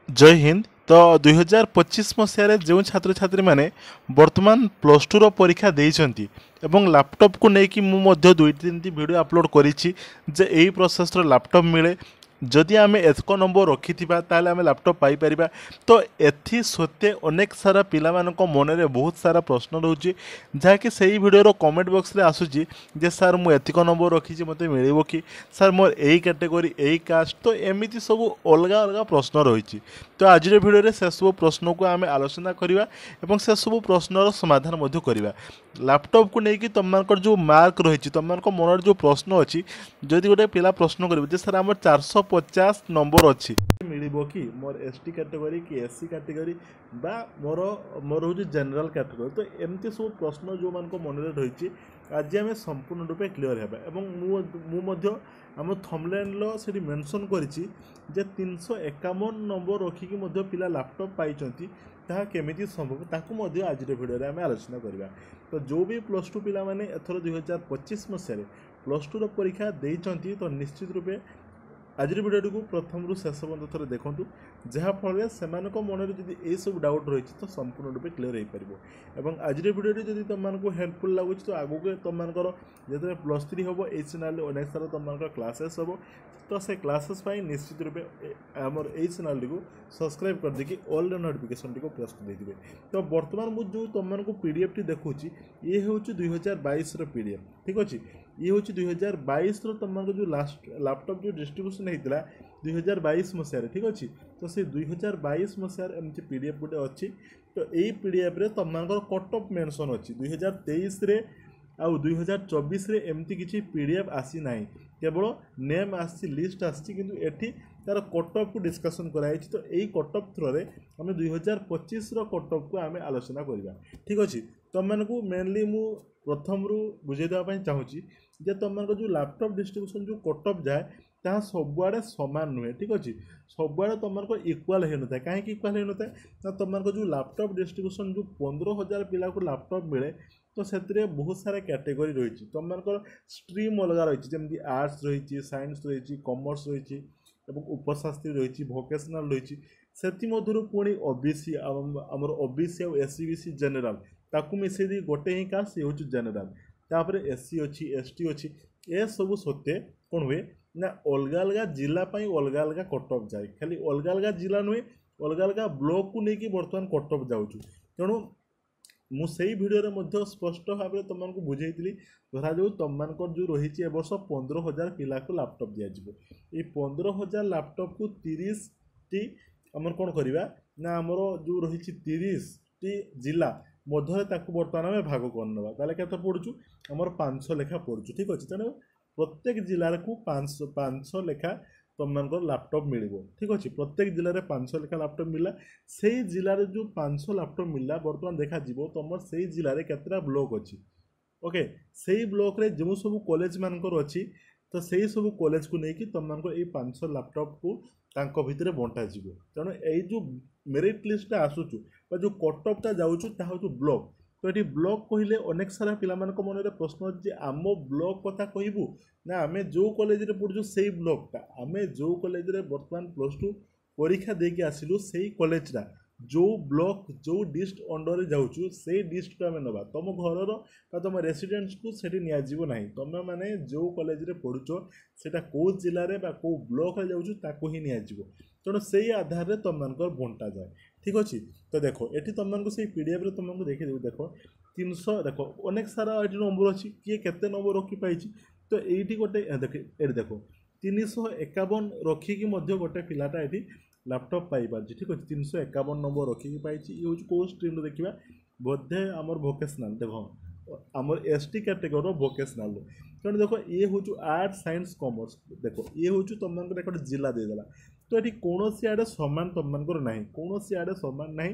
जय हिंद। तो 2025 मसीह जो छात्र छात्री मैंने वर्तमान प्लस टू परीक्षा देइछंती एवं लैपटॉप को लेकिन मुझे दुई तीन वीडियो अपलोड करिछि जे एही प्रोसेस लैपटॉप मिले जदि आम एक नंबर रखी ताले आम लैपटॉप पाई परिबा। तो एथि सत्वे अनेक सारा पिला मानक मन में बहुत सारा प्रश्न रोचे जहाँकि सही वीडियो कमेंट बॉक्स रे आसुची जे सर मु एतिक नंबर रखी मते मिलिबो कि सर मोर एई कैटेगरी एई कास्ट। तो एमिति सब अलग अलग प्रश्न रही। तो आज वीडियो से सब प्रश्न को आम आलोचना करवा एवं से सब प्रश्नर समाधान मध्य करवा। लैपटॉप को लेकिन तुम जो मार्क रही तुम मन जो प्रश्न अच्छी जदि गोटे पिला प्रश्न कर सर आम 450 नंबर अच्छी मिलिबो कि मोर एसटी कैटेगरी कि एससी कैटेगरी बा मोर मोर हूँ जनरल कैटेगरी। तो एमती सब प्रश्न जो मान मन में रही आज आम संपूर्ण रूपे क्लीयर है। आम थंबनेल से मेंशन करिछि जे 351 नंबर रखिकी मध्य पिला लैपटॉप पाइचंती ताहा केमिति संभव ताकू मध्य आज वीडियो रे आम आलोचना करबा। तो जो भी प्लस टू पिला माने एथर 2025 मसीह प्लस टू परीक्षा देइचंती तो निश्चित रूपे आज वीडियो को प्रथम रू शेष पर्यंत थोड़े देखूँ जहाँफल से मन में जब ये सब डाउट रही तो संपूर्ण रूपे क्लीयर हो पार। आज वीडियो जब तुमको हेल्पफुल लगुच तो आगे तुम जो प्लस 3 हम ये चैनल अनेक सारा तुम क्लासेस हम तो से क्लासेस निश्चित रूपे आमर ये चैनल को सब्सक्राइब कर देखिए ऑल नोटिफिकेशन टी प्रेस कर देते। तो बर्तमान मुझे जो तुमको पीडीएफ टी देखुची ये हूँ 2022 पीडीएफ ठीक अच्छे। ये हूँ 2022 तुमको जो लास्ट लैपटॉप जो डिस्ट्रीब्यूशन होता 2022 मसीह ठीक अच्छे। तो से 2022 मसीह एमती पीडीएफ गोटे अच्छी। तो यही पीडीएफ रे तुमको कट ऑफ मेंशन अच्छी 2023 रे आउ 2024 रे एमती किसी पीडीएफ आसी ना केवल नेम आसी लिस्ट आसी किंतु एठी तार कट ऑफ को डिस्कसन कराई। तो यही कट ऑफ थ्रो रे आम 2025 कट ऑफ को आम आलोचना करवा ठीक अच्छे। तुमको मेनली मु प्रथम रू बुझे देवाई चाहूँगी जे तुमको जो लैपटॉप डिस्ट्रीब्यूशन जो कट ऑफ जाए ताहा सबुआड़े सामान नुहे ठीक अच्छे। सबुआड़े तुमको इक्वाल हो न था कहीं इक्वाल हो न था ना तुमको जो लैपटॉप डिस्ट्रीब्यूशन जो 15,000 पिला को लैपटॉप मिले तो से बहुत सारा कैटेगरी रही तुमको स्ट्रीम अलग रही जमी आर्ट्स रही साइंस रही कॉमर्स रही उपशास्त्री रही भोकेशनल रही से पुणी ओबीसी आमर ओबीसी और एससी जनरल ताकू मिसे दी गोटे ही कास्ट ये हूँ जनरल तापर एससी अच्छी एसटी अच्छी ए सब सत्वे कौन हुए ना अलग अलग जिलापाई अलग अलग कट ऑफ जाए खाली अलग अलग जिला नुहे अलग अलग ब्लॉक को लेकिन बर्तमान कट ऑफ जाऊँ। तेणु मुझे भिडियो स्पष्ट भाव में तुमको बुझे धरा जाऊ तुम जो रही ए वर्ष 15,000 पिला को लैपटॉप दिज्व ये 15,000 लैपटॉप को 30 टी आमर कौन करवा ना आमर जो रही 30 टी जिला मध्य बर्तमान आम भाग करना ताले केते पड़ू आमर 500 लेखा पड़ू ठीक अच्छे। तेणु प्रत्येक जिलार को 500 लेखा तुम लैपटॉप मिल ठीक अच्छे। प्रत्येक जिले में 500 लेखा लैपटॉप मिला से जिले में जो 500 लैपटॉप मिला बर्तमान देखा तुम से जिले में केतटा ब्लॉक अच्छी ओके से ब्लॉक रे जो सब कॉलेज मानकर अच्छी तो से सब कॉलेज को लेकिन तुमको ये 500 लैपटॉप को भितर बंटा जीव। तेणु यही जो मेरिट लिस्ट आसूँ जो कट ऑफ जाऊँ ब्लॉक तो ये ब्लॉक कहले अनेक सारा पिला मन प्रश्न अच्छे आम ब्लॉक कथा कहबू ना आम जो कॉलेज पढ़ु से ब्लॉकटा आम जो कॉलेज बर्तमान प्लस टू परीक्षा देके आसिलु से कॉलेजटा जो ब्लॉक जो डिस्ट अंडर जाऊँ से डिस्ट को आम नवा तुम घर तुम रेसिडेंस को सेठी नियाजिबो नाही तुम माने जो कॉलेज रे पढ़ुच सेटा को जिले में कौ ब्लॉक रे जाऊँ ताको ही नियाजिबो। तेणु से आधार में तुमको बंटा जाए ठीक अच्छे। तो देखो ये तुमको से पीडीएफ रे तुमको देखी देव देख 300 देख अनेक सारा ये नंबर अच्छी किए केते नंबर रखी पाई। तो ये गोटे देख 351 रखिकी गोटे पिलाटा ये लैपटॉप पाई ठीक अच्छे 351 नंबर रखिकी पाई। ये हूँ कौ स्ट्रीम देखा बोधे आमर भोकेशनल देख आमर एसटी कैटेगोरी भोकेशनल। तेणु देख ये हूँ आर्ट्स साइंस कॉमर्स देख ये हूँ तुमको एक जिला देदेला। तो ये कौन आड़े सामान तुमको ना कौन आड़े सामान ना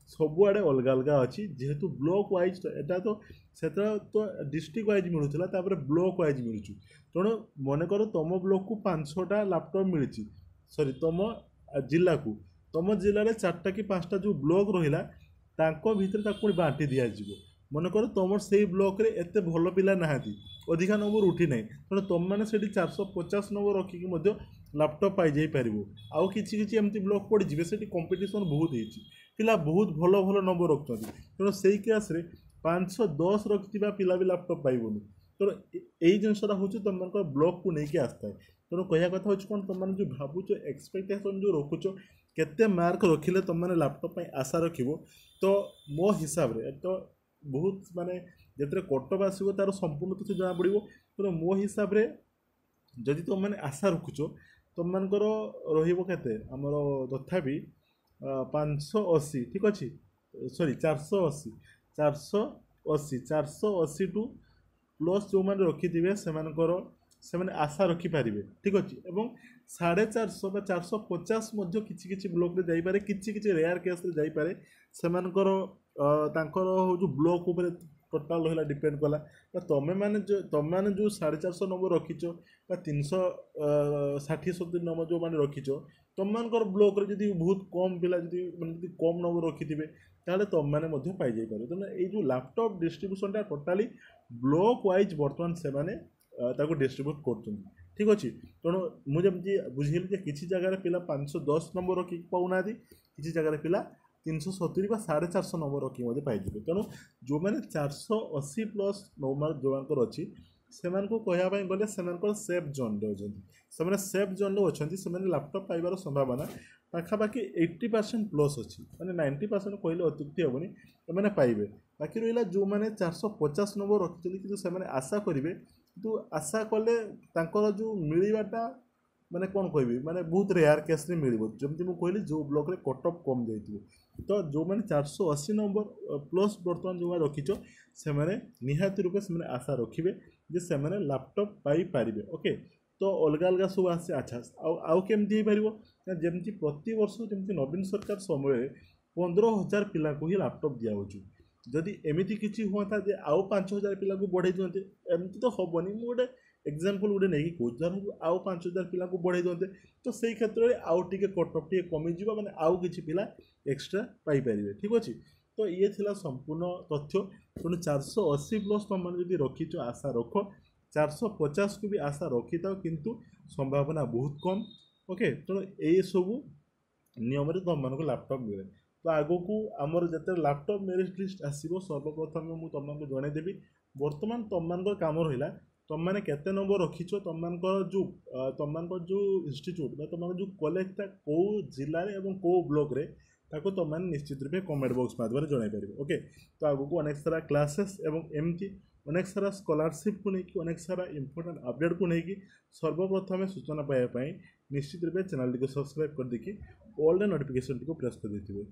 सबुआड़े अलग अलग अच्छी जेहेतु ब्लॉक वाइज तो यहाँ तो से तो डिस्ट्रिक्ट वाइज मिलूला ब्लॉक वाइज मिलूँ। तेणु मनकर तुम ब्लॉक को 500टा लैपटॉप मिली सॉरी तुम जिला को तुम जिले में 4टा कि 5टा जो ब्लॉक रहा भितर बांटी दिज्व मनकर तुम से ब्लॉक रे एत भल पिला ना अधिका नंबर उठी ना तेणु तुम मैंने 450 नंबर रखिकी लैपटॉप पाई जाई पारिबो। आउ किछि किछि एमती ब्लॉक पड़ जिवे सेठी कंपटीशन बहुत हेछि, पिला बहुत भलो भलो नंबर रखुଛନ୍ତି, तेणु सेई केसरे 510 रखिथिबा पिला भी लैपटॉप पाइबोनी। तेणु एई जिनसटा होछि तुमको ब्लॉक को नेकी आस्ताय। तेणु कहया कथा होछि कोन तुमने जो भाबुचो एक्सपेक्टेशन जो रखुचो केते मार्क रखिले तुमने लैपटॉप पई आशा रखिबो, तो मो हिसाब रे तो बहुत माने जेतरे कटअप आसीबो तार संपूर्ण तथ्य जना पड़िबो। तेणु मो हिसाब रे जदि तुम मैंने आशा रखुच तुम मानकर रहिबो आमर तथापि 580 ठीक अच्छे, सॉरी 480 480 480 टू प्लस जो मैंने रखिथे से आशा रखिपारे ठीक अच्छे। एवं 450 बा 450 किसी ब्लॉक रे जाइपारे, किसी रेयर केस रे जाइपारे सेमानकर जो ब्लॉक उपर टोटाल रहा डिपेंड कला। तुम मैंने जो 450 नंबर रखीच 360-70 नंबर जो मैंने रखीच तुम मान ब्लॉक रे जदि बहुत कम पिला जदि कम नंबर रखिथे ताले तुम मैंने पाई जाई पारे। तेना ये जो laptop distribution totally block wise बर्तमान से माने डिस्ट्रीब्यूट कर ठीक अच्छे। तेणु मुझे बुझेली किसी जगह पिला 510 नंबर रखिक पाऊना, किसी जगह पिला 370 बा 450 नंबर रखिक पाइबे। तेणु जो मैंने 480 प्लस नंबर जो अच्छी से कहवाई गले से सेफ जोन अच्छे, से सेफ जोन अच्छा से लैपटॉप पाइबार संभावना पाखापाखि 80% प्लस अच्छी, मैंने 90% कहले अत्युक्ति हेनी मैंने पाइबे। बाकी रहा जो मैंने 450 नंबर रखी कि आशा करेंगे किंतु आशा कले जो मिलवाटा माने कौन कहबी माने बहुत रेयर केस रे मिल जमी मुझे कहली जो ब्लॉक रे कटअप कम जाइए तो जो मैंने 480 नंबर प्लस बर्तमान जो रखीच से निहाती रूपे से आशा रखिए जे से लैपटॉप पाई पारिबे। ओके तो अलग अलग सब आसे। अच्छा आउ केमती हो पार जमी प्रति वर्ष जमी नवीन सरकार समय 15,000 पिला को ही लैपटॉप दिखाऊँ, जदि एमती किसी हुआ जे आउ 5,000 पिला को बढ़े दिंते एमती तो हेनी। मुझे गोटे एग्जाम्पल गोटे नहीं कौन जर आउ 5,000 पिला को बढ़े दिंते तो से क्षेत्र में आउ टे कटअप टे कमिज मैंने आउ कि पिला एक्सट्रा पाइपर ठीक अच्छे। तो ये थिला संपूर्ण तथ्य। तेणु 480 प्लस तुम मैंने रखीच आशा रख, 450 को भी आशा रखी था किंतु संभावना बहुत कम। ओके तेणु ये सब नियम तुम मानक लैपटॉप मिले। तो आगो को आमर जिते लैपटॉप मेरिट लिस्ट आसो सर्वप्रथम मुझे तुमको जनईदेवी। बर्तमान तुम मान कम रहा तुम मैंने केते नंबर रखीच, तुम जो इंस्टीट्यूट तुम जो कॉलेज कौ जिले और कौ ब्लॉक रे ताको तुम मैंने निश्चित रूप कमेंट बॉक्स माध्यम जन पारे। ओके तो आगो को अनेक सारा क्लासेस एवं एमती अनेक सारा स्कॉलरशिप को लेकिन अनेक सारा इंपोर्टेंट अपडेट को लेकिन सर्वप्रथम सूचना पाइबापी निश्चित रूप चैनल टी सब्सक्राइब कर देखिए ऑल नोटिफिकेशन टी प्रेस कर देते।